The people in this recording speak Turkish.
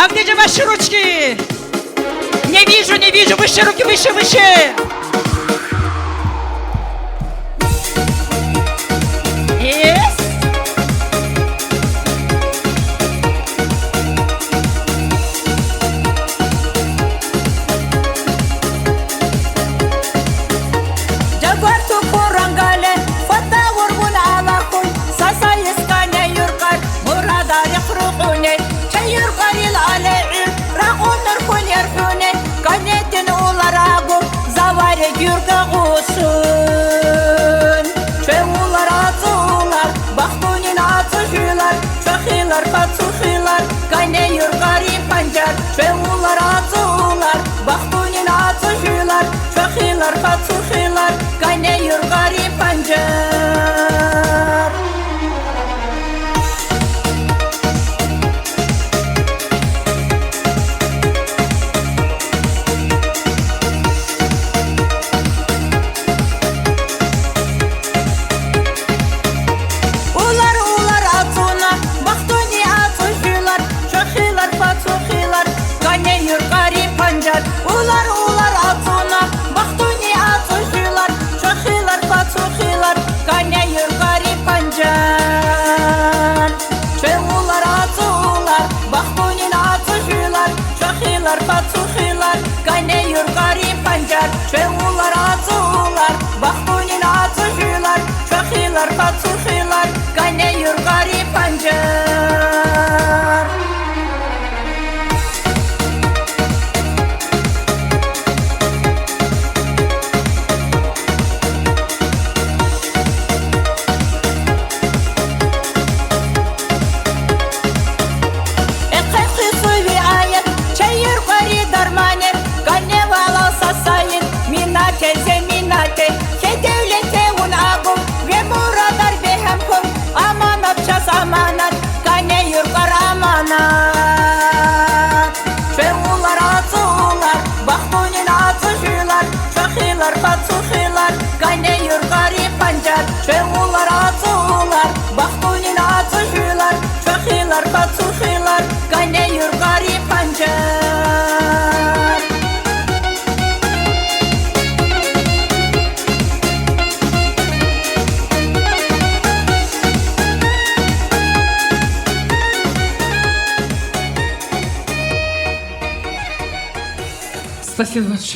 А где же ваши ручки? Не вижу, не вижу. Выше руки, выше, выше. Yes. Jaguartu kurangale, fata vurgun alakun, sasa yeskane yurkar, murada yakrukune, çayurkar il ale'ir, rakunur kun yerfune, kanetin ularagu, zavare yurga gusun. Çevular atılar, baktunin atıcılar, çakılar patsukilar, kane yurgari pancar, çevular atılar, baktunin atıcılar, çakılar patsukilar, kane yurgari pancar. Ular atuna, baktuni atıcılar, çakılar patsukilar, kane yurgari pancar. Ular atuna, baktuni atıcılar, çakılar patsukilar, kane yurgari pancar. Çevular atılar, baktunin atıcılar, çakılar patsukilar, kane yurgari pancar. Çevular atılar, baktunin atıcılar, çakılar patsukilar, kane yurgari pancar. Zeminate, ke devlete un agum, ve muradar behem kum, amanat ças amanat, kane yurgar amanat. Çevular atılar, baktunin atıcılar, çakılar patsukilar, kane yurgari pancar. Çevular atılar, baktunin atıcılar, çakılar patsukilar, kane yurgari pancar. Спасибо большое.